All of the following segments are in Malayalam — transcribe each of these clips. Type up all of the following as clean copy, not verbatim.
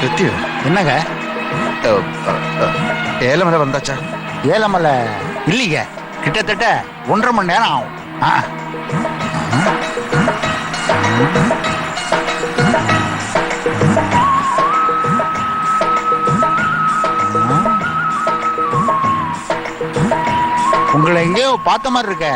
எத்தியோ என்னங்க ஏலமலை வந்தாச்சா? ஏலமலை இல்லைங்க, கிட்டத்தட்ட 1.5 மணி நேரம் ஆகும். உங்களை எங்கேயோ பார்த்த மாதிரி இருக்க.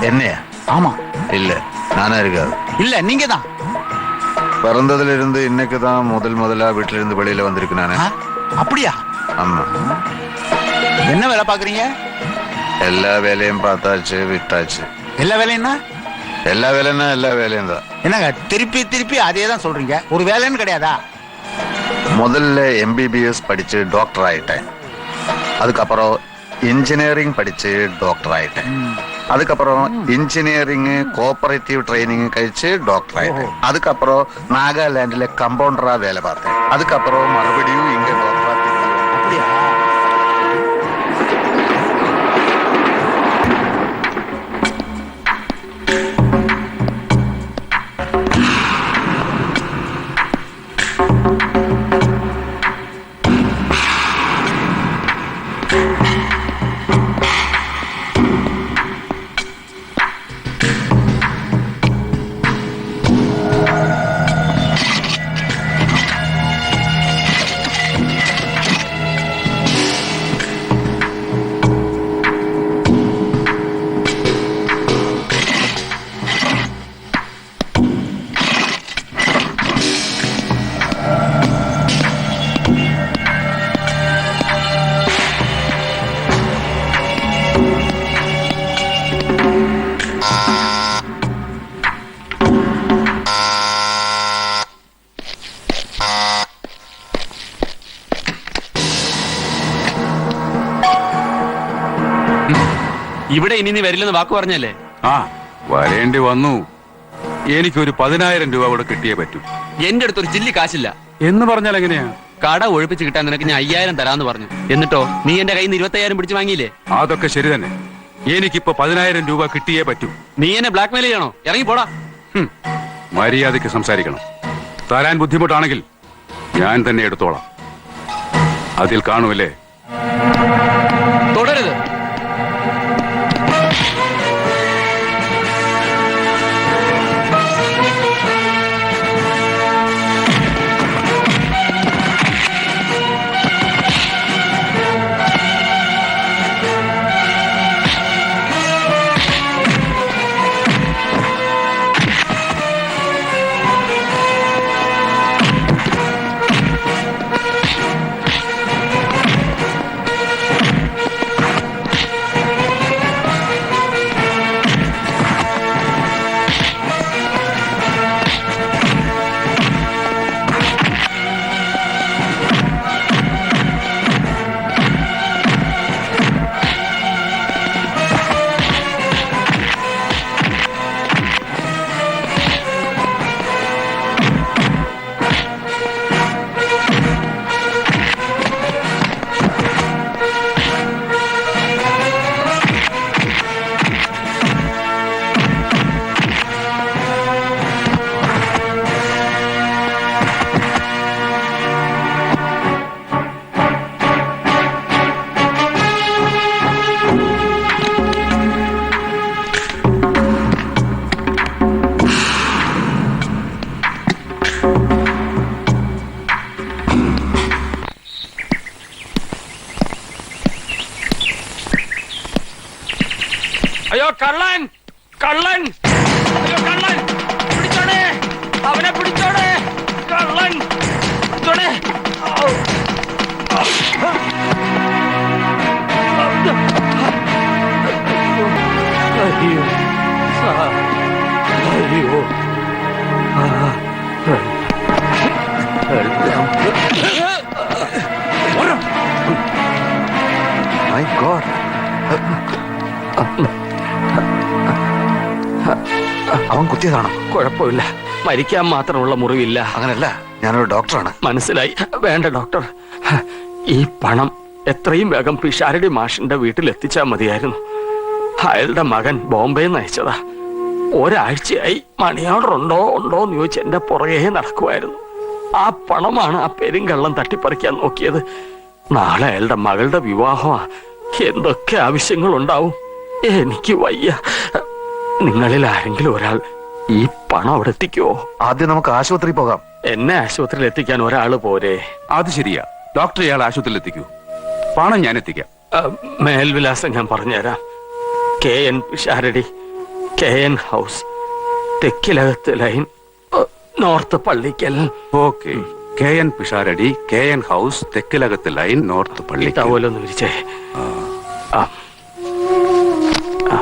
என்னையா? ஆமா. இல்ல நானா இருக்காது. இல்ல நீங்க தான். பிறந்ததுல இருந்து இன்னைக்கு தான் முதலா வீட்டுல இருந்து வெளியில வந்திருக்கு நானு. அப்படியா? ஆமா. என்ன வேலை பாக்குறீங்க? எல்லா வேலையும் பார்த்தாச்சு, விட்டாச்சு. எல்லா வேலைன்னா? எல்லா வேலைன்னா எல்லா வேலையும் தான். என்னங்க திருப்பி திருப்பி அதே தான் சொல்றீங்க? ஒரு வேலைன்னு கிடையாதா? முதல்ல MBBS படிச்சு டாக்டர் ஆயிட்டேன். அதுக்கப்புறம் இன்ஜினியரிங் படிச்சு டாக்டர் ஆயிட்டேன். அதுக்கப்புறம் இன்ஜினியரிங் கோஆபரேட்டிவ் ட்ரைனிங் கழிச்சு டாக்டர் ஆயிட்டேன். அதுக்கப்புறம் நாகாலாண்டில கம்பவுண்டரா வேலை பார்த்தேன். அதுக்கப்புறம் மறுபடியும் இங்க டாக்டரா. அப்படியா? ഇവിടെ ഇനി നീ വരില്ലെന്ന് വാക്ക് പറഞ്ഞല്ലേ? ആ വരേണ്ടി വന്നു. എനിക്കൊരു 10,000 രൂപ ഇവിടെ കിട്ടിയേ പറ്റൂ. എന്റെ അടുത്തൊരു ചില്ലി കാശില്ല. എന്ന് പറഞ്ഞാൽ എങ്ങനെയാ? കട ഒഴിപ്പിച്ച് കിട്ടാൻ നിനക്ക് ഞാൻ 5,000 തരാന്ന് പറഞ്ഞു. എന്നിട്ടോ നീ എന്റെ കയ്യിൽ നിന്ന് 20,000 പിടിച്ചു വാങ്ങിയില്ലേ? അതൊക്കെ ശരി തന്നെ. എനിക്കിപ്പോ 10,000 രൂപ കിട്ടിയേ പറ്റൂ. നീ എന്നെ ബ്ലാക്ക് മെയിൽ ചെയ്യണോ? ഇറങ്ങി പോടാ. മര്യാദയ്ക്ക് സംസാരിക്കണം. തരാൻ ബുദ്ധിമുട്ടാണെങ്കിൽ ഞാൻ തന്നെ എടുത്തോളാം. അതിൽ കാണുമല്ലേ? തുടരുത്. അയ്യോ കള്ളൻ, കള്ളൻ, അയ്യോ കള്ളൻ, പിടിച്ചോടെ, അവനെ പിടിച്ചോടെ, കള്ളൻ, പിടിച്ചോടെ. അയ്യോ, അയ്യോ, My God. അവൻ കുത്തിയതാണോ? കുഴപ്പമില്ല, മരിക്കാൻ മാത്രമുള്ള മുറിവില്ല. അങ്ങനല്ല, ഞാനൊരു ഡോക്ടറാണ്. മനസ്സിലായി. വേണ്ട ഡോക്ടർ, ഈ പണം എത്രയും വേഗം പിഷാരടി മാഷിന്റെ വീട്ടിൽ എത്തിച്ചാൽ മതിയായിരുന്നു. അയാളുടെ മകൻ ബോംബെയിൽ നിന്ന് അയച്ചതാ. ഒരാഴ്ചയായി മണി ഓർഡർ ഉണ്ടോ എന്ന് ചോദിച്ച് എന്റെ പുറകെ നടക്കുമായിരുന്നു. ആ പണമാണ് ആ പെരുങ്കള്ളം തട്ടിപ്പറിക്കാൻ നോക്കിയത്. നാളെ അയാളുടെ മകളുടെ വിവാഹമാ. എന്തൊക്കെ ആവശ്യങ്ങളുണ്ടാവും. എനിക്ക് വയ്യ. നിങ്ങളിൽ ആരെങ്കിലും ഒരാൾ ഈ പണം അവിടെ എത്തിക്കുവോ? ആദ്യം നമുക്ക് ആശുപത്രി പോകാം. എന്നെ ആശുപത്രിയിൽ എത്തിക്കാൻ ഒരാള് പോരെ? അത് ശരിയാ. ഡോക്ടർ ഇയാൾ ആശുപത്രിയിൽ എത്തിക്കൂ. പണം ഞാൻ എത്തിക്കാം. മേൽവിലാസം ഞാൻ പറഞ്ഞുതരാം. KN Pisharody, KN house, Thekkilakath line, north Pallikkal. Okay. KN Pisharody, KN house, Thekkilakath line, north Palli. ടവലൊന്ന് വിരിച്ചേ. ആ. ആ.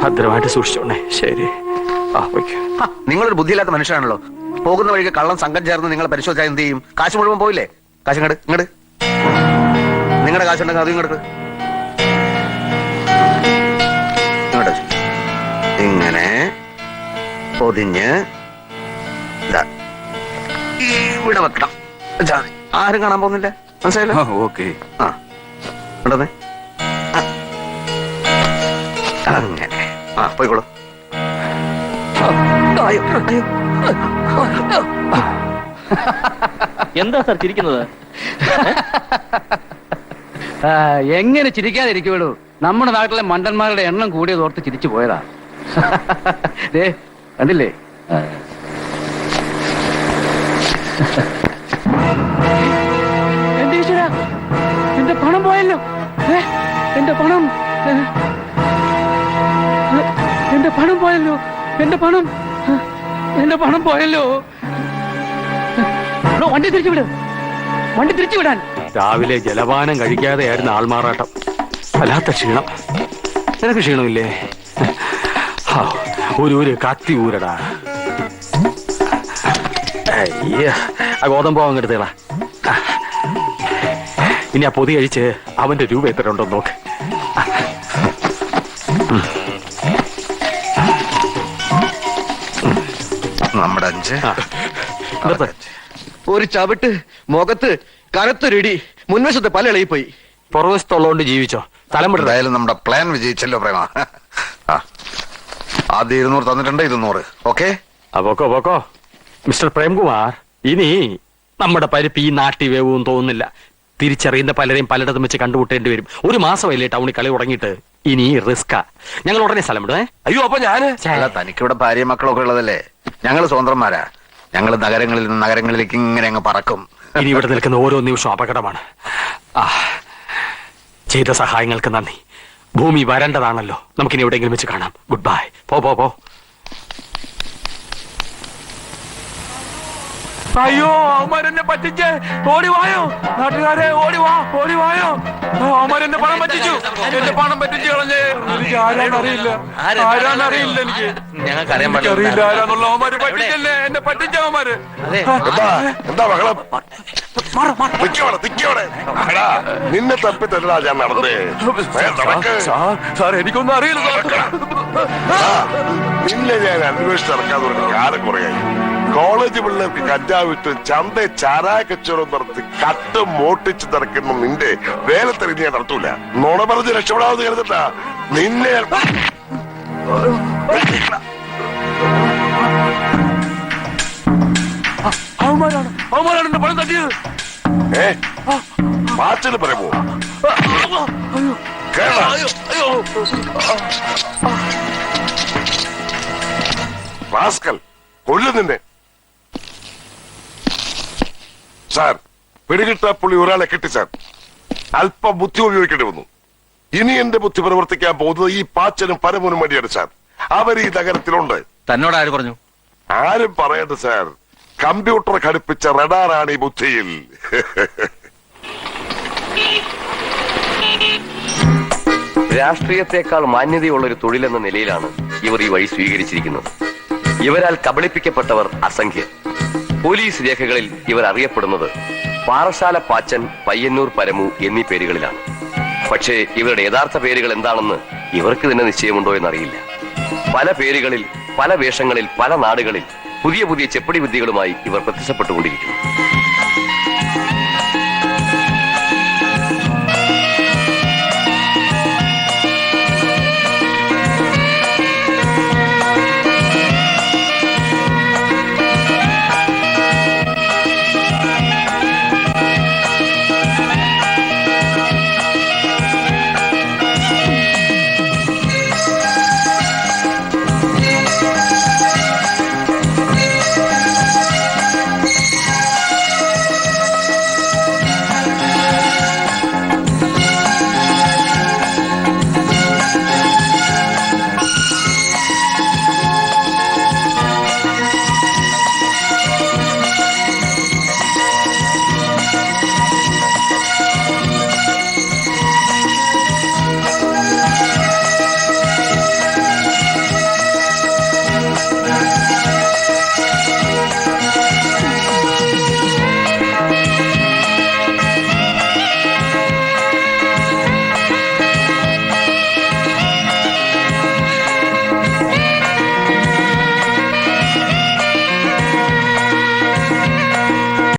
ഭദ്രമായിട്ട് സൂക്ഷിച്ചോണേ. ശരി. ആ, ഓക്കെ. നിങ്ങളൊരു ബുദ്ധിയില്ലാത്ത മനുഷ്യനാണല്ലോ. പോകുന്ന വഴിക്ക് കള്ളം സംഘം ചേർന്ന് നിങ്ങളെ പരിശോധിച്ചാൽ എന്ത് ചെയ്യും? കാശ് മുഴുവൻ പോയില്ലേ? കാശ് ഇങ്ങട് ഇങ്ങട്. നിങ്ങളുടെ കാശുണ്ടെങ്കിൽ അതും ഇങ്ങോട്ട് ഇങ്ങോട്ട് ഇങ്ങനെ പൊതിഞ്ഞ് ഇവിടെ വെക്കണം. ആരും കാണാൻ പോകുന്നില്ല. മനസ്സിലായല്ലോ? ഓക്കെ. ആ ഉണ്ടെന്നേ. അങ്ങനെ ആ പോയിക്കോളൂ. എന്താ സാർ ചിരിക്കുന്നത്? എങ്ങനെ ചിരിക്കാതിരിക്കുള്ളൂ? നമ്മുടെ നാട്ടിലെ മണ്ടന്മാരുടെ എണ്ണം കൂടിയത് ഓർത്ത് ചിരിച്ചു പോയതാ. ദേ കണ്ടില്ലേ? എന്റെ ഈശ്വരാ, എന്റെ പണം പോയല്ലോ. എന്റെ പണം, എന്റെ പണം പോയല്ലോ. എന്റെ പണം, എന്റെ പണം പോയല്ലോ. വണ്ടി തിരിച്ചുവിട്, വണ്ടി തിരിച്ചുവിടാൻ. രാവിലെ ജലപാനം കഴിക്കാതെയായിരുന്നു ആൾമാറാട്ടം. വല്ലാത്ത ക്ഷീണം. നിനക്ക് ക്ഷീണമില്ലേ? ഒരു കത്തി ഊരടാ. അയ്യ, ആ ഗോതമ്പ് അങ്ങ് എടുത്തേടാ. ഇനി ആ പൊതി കഴിച്ച് അവന്റെ രൂപ എത്ര ഉണ്ടോ നോക്ക്. നമ്മുടെ 5. ഒരു ചവിട്ട് മുഖത്ത് കനത്തൊരിടി, മുൻവശത്തെ പല ഇളകിപ്പോയി. പുറവശത്തുള്ളതുകൊണ്ട് ജീവിച്ചോ. തലമുറ എന്തായാലും നമ്മുടെ പ്ലാൻ വിജയിച്ചല്ലോ പ്രേമ. ആദ്യം 200 തന്നിട്ടുണ്ട്. 200. ഓക്കെ. പോക്കോ മിസ്റ്റർ പ്രേംകുമാർ, ഇനി നമ്മുടെ പരിപ്പ് ഈ നാട്ടി വേവും തോന്നുന്നില്ല. തിരിച്ചറിയുന്ന പലരെയും പലയിടത്തും വെച്ച് കണ്ടുമുട്ടേണ്ടി വരും. 1 മാസമല്ലേ ടൗണിൽ കളി തുടങ്ങിയിട്ട്. ഇനി റിസ്കാ. ഞങ്ങൾ ഉടനെ സ്ഥലം വിടുവേ. അയ്യോ, അപ്പൊ ഞാന് അല്ല, തനിക്കിവിടെ ഭാര്യയും മക്കളൊക്കെ ഉള്ളതല്ലേ. ഞങ്ങൾ സ്വതന്ത്രന്മാരാ. ഞങ്ങൾ നഗരങ്ങളിൽ നിന്ന് നഗരങ്ങളിലേക്ക് ഇങ്ങനെ അങ്ങ് പറക്കും. ഇനി ഇവിടെ നിൽക്കുന്ന ഓരോ നിമിഷവും അപകടമാണ്. ചെയ്ത സഹായങ്ങൾക്ക് നന്ദി. ഭൂമി വരേണ്ടതാണല്ലോ. നമുക്കിനി എവിടെയെങ്കിലും വെച്ച് കാണാം. Good bye. പോ. അയ്യോ, അവന്മാരെന്നെ പറ്റിച്ച്. ഓടിവായോ നാട്ടുകാരെ, ഓടിവായോ. അവന്മാരെന്നെ പണം പറ്റിച്ചു. എന്റെ പണം പറ്റിച്ചു കളഞ്ഞേ. എനിക്ക് ആരാന്നറിയില്ല. എനിക്ക് അറിയില്ല ആരാന്നുള്ള. അവന്മാര് പറ്റിച്ചല്ലേ, എന്നെ പറ്റിച്ച അവന്മാര്. എന്താ ബഹളം? നിന്നെ തപ്പി തരടാ ഞാൻ നടന്നേ. സാർ, എനിക്കൊന്നും അറിയില്ല. നിന്നെ ഞാൻ അന്വേഷിച്ച് നടക്കാൻ തുടങ്ങി കാലം കുറയായി. കോളേജ് പിള്ളേർക്ക് കഞ്ചാവിട്ടും ചന്ത ചാരായ കച്ചവടം നടത്തി കട്ടും മോട്ടിച്ച് നടക്കുന്ന നിന്റെ വേലത്തെറിഞ്ഞ് ഞാൻ നടത്തൂല. നുണ പറഞ്ഞ് രക്ഷപ്പെടാമെന്ന് കരുതട്ടാ. നിന്നെ അവന്മാരാണ് എന്റെ പണം തട്ടിയത്. പാച്ചില് പറയുമോ? റാസ്കൽ, കൊല്ലു നിന്നെ. സാർ, പിടികിട്ടാ പുള്ളി ഒരാളെ കിട്ടി സാർ. അല്പം ബുദ്ധി ഉപയോഗിക്കേണ്ടി വന്നു. ഇനി എന്റെ ബുദ്ധി പ്രവർത്തിക്കാൻ പോകുന്നത് ഈ പാച്ചനും പരമനും വേണ്ടിയാണ് സാർ. അവർ ഈ നഗരത്തിലുണ്ട്. തന്നോട് ആര് പറഞ്ഞു? ആരും പറയണ്ട സാർ. കമ്പ്യൂട്ടർ ഘടിപ്പിച്ച റഡാറാണ് ഈ ബുദ്ധിയിൽ. രാഷ്ട്രീയത്തെക്കാൾ മാന്യതയുള്ള ഒരു തൊഴിലെന്ന നിലയിലാണ് ഇവർ ഈ വഴി സ്വീകരിച്ചിരിക്കുന്നത്. ഇവരാൽ കബളിപ്പിക്കപ്പെട്ടവർ അസംഖ്യം. പോലീസ് രേഖകളിൽ ഇവർ അറിയപ്പെടുന്നത് പാറശാല പാച്ചൻ, പയ്യന്നൂർ പരമു എന്നീ പേരുകളിലാണ്. പക്ഷേ ഇവരുടെ യഥാർത്ഥ പേരുകൾ എന്താണെന്ന് ഇവർക്ക് തന്നെ നിശ്ചയമുണ്ടോ എന്നറിയില്ല. പല പേരുകളിൽ, പല വേഷങ്ങളിൽ, പല നാടുകളിൽ പുതിയ പുതിയ ചെപ്പടി വിദ്യകളുമായി ഇവർ പ്രത്യക്ഷപ്പെട്ടുകൊണ്ടിരിക്കുന്നു.